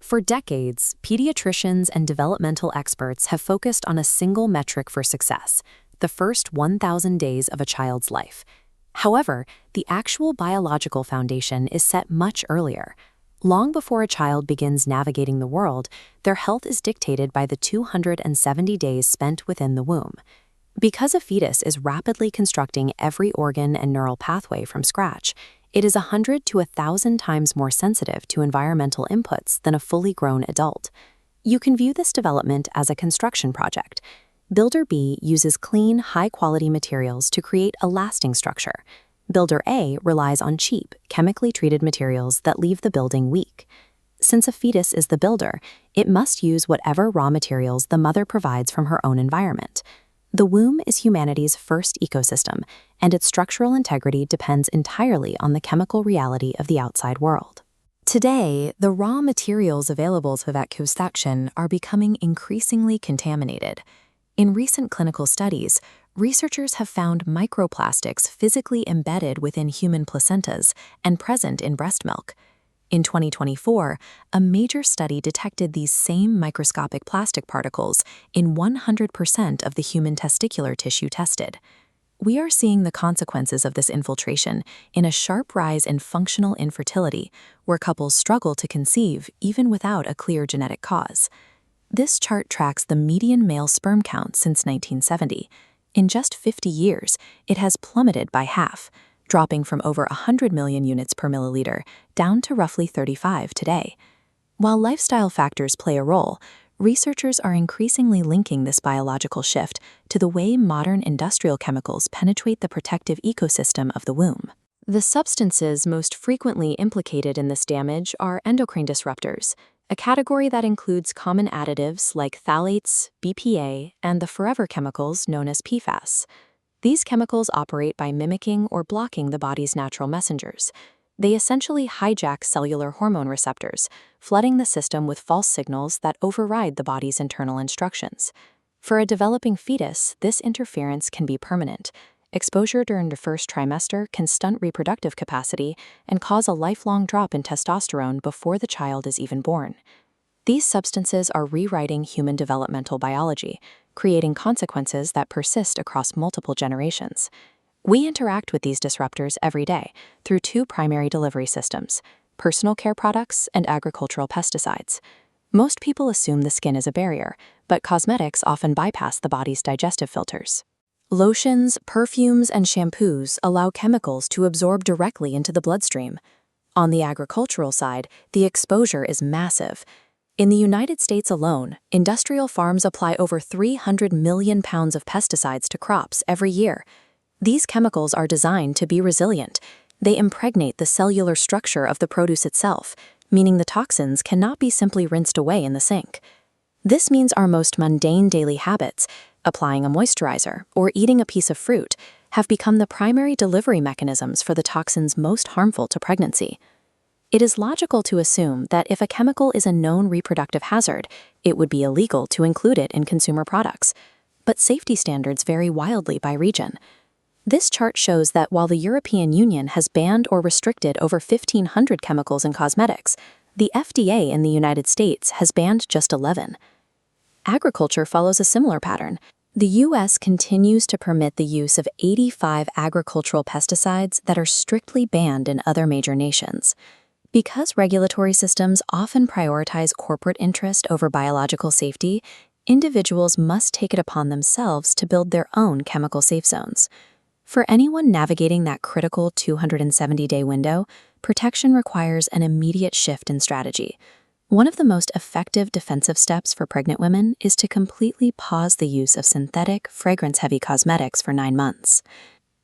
For decades, pediatricians and developmental experts have focused on a single metric for success: the first 1,000 days of a child's life. However, the actual biological foundation is set much earlier. Long before a child begins navigating the world, their health is dictated by the 270 days spent within the womb. Because a fetus is rapidly constructing every organ and neural pathway from scratch, it is 100 to 1,000 times more sensitive to environmental inputs than a fully grown adult. You can view this development as a construction project. Builder B uses clean, high-quality materials to create a lasting structure. Builder A relies on cheap, chemically treated materials that leave the building weak. Since a fetus is the builder, it must use whatever raw materials the mother provides from her own environment. The womb is humanity's first ecosystem, and its structural integrity depends entirely on the chemical reality of the outside world. Today, the raw materials available to that construction are becoming increasingly contaminated. In recent clinical studies, researchers have found microplastics physically embedded within human placentas and present in breast milk. In 2024, a major study detected these same microscopic plastic particles in 100% of the human testicular tissue tested. We are seeing the consequences of this infiltration in a sharp rise in functional infertility, where couples struggle to conceive even without a clear genetic cause. This chart tracks the median male sperm count since 1970. In just 50 years, it has plummeted by half, dropping from over 100 million units per milliliter down to roughly 35 today. While lifestyle factors play a role, researchers are increasingly linking this biological shift to the way modern industrial chemicals penetrate the protective ecosystem of the womb. The substances most frequently implicated in this damage are endocrine disruptors, a category that includes common additives like phthalates, BPA, and the forever chemicals known as PFAS. These chemicals operate by mimicking or blocking the body's natural messengers. They essentially hijack cellular hormone receptors, flooding the system with false signals that override the body's internal instructions. For a developing fetus, this interference can be permanent. Exposure during the first trimester can stunt reproductive capacity and cause a lifelong drop in testosterone before the child is even born. These substances are rewriting human developmental biology, creating consequences that persist across multiple generations. We interact with these disruptors every day through two primary delivery systems: personal care products and agricultural pesticides. Most people assume the skin is a barrier, but cosmetics often bypass the body's digestive filters. Lotions, perfumes, and shampoos allow chemicals to absorb directly into the bloodstream. On the agricultural side, the exposure is massive. In the United States alone, industrial farms apply over 300 million pounds of pesticides to crops every year. These chemicals are designed to be resilient. They impregnate the cellular structure of the produce itself, meaning the toxins cannot be simply rinsed away in the sink. This means our most mundane daily habits, applying a moisturizer or eating a piece of fruit, have become the primary delivery mechanisms for the toxins most harmful to pregnancy. It is logical to assume that if a chemical is a known reproductive hazard, it would be illegal to include it in consumer products. But safety standards vary wildly by region. This chart shows that while the European Union has banned or restricted over 1,500 chemicals in cosmetics, the FDA in the United States has banned just 11. Agriculture follows a similar pattern. The U.S. continues to permit the use of 85 agricultural pesticides that are strictly banned in other major nations. Because regulatory systems often prioritize corporate interest over biological safety, individuals must take it upon themselves to build their own chemical safe zones. For anyone navigating that critical 270-day window, protection requires an immediate shift in strategy. One of the most effective defensive steps for pregnant women is to completely pause the use of synthetic, fragrance-heavy cosmetics for 9 months.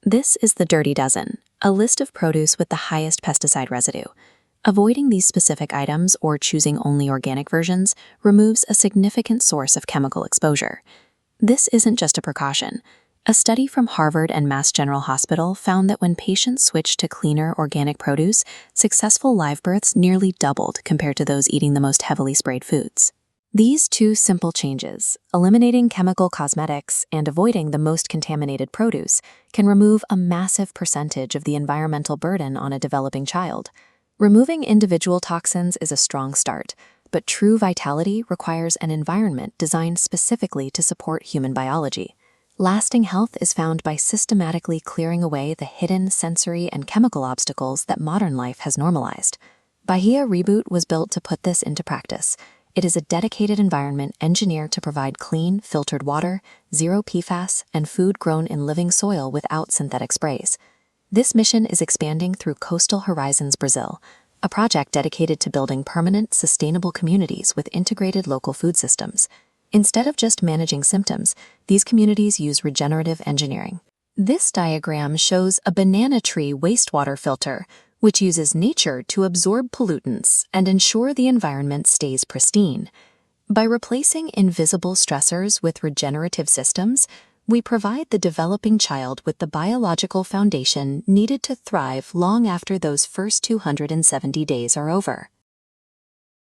This is the Dirty Dozen, a list of produce with the highest pesticide residue. Avoiding these specific items or choosing only organic versions removes a significant source of chemical exposure. This isn't just a precaution. A study from Harvard and Mass General Hospital found that when patients switched to cleaner organic produce, successful live births nearly doubled compared to those eating the most heavily sprayed foods. These two simple changes, eliminating chemical cosmetics and avoiding the most contaminated produce, can remove a massive percentage of the environmental burden on a developing child. Removing individual toxins is a strong start, but true vitality requires an environment designed specifically to support human biology. Lasting health is found by systematically clearing away the hidden sensory and chemical obstacles that modern life has normalized. Bahia Reboot was built to put this into practice. It is a dedicated environment engineered to provide clean, filtered water, zero PFAS, and food grown in living soil without synthetic sprays. This mission is expanding through Coastal Horizons Brazil, a project dedicated to building permanent, sustainable communities with integrated local food systems. Instead of just managing symptoms, these communities use regenerative engineering. This diagram shows a banana tree wastewater filter, which uses nature to absorb pollutants and ensure the environment stays pristine. By replacing invisible stressors with regenerative systems, we provide the developing child with the biological foundation needed to thrive long after those first 270 days are over.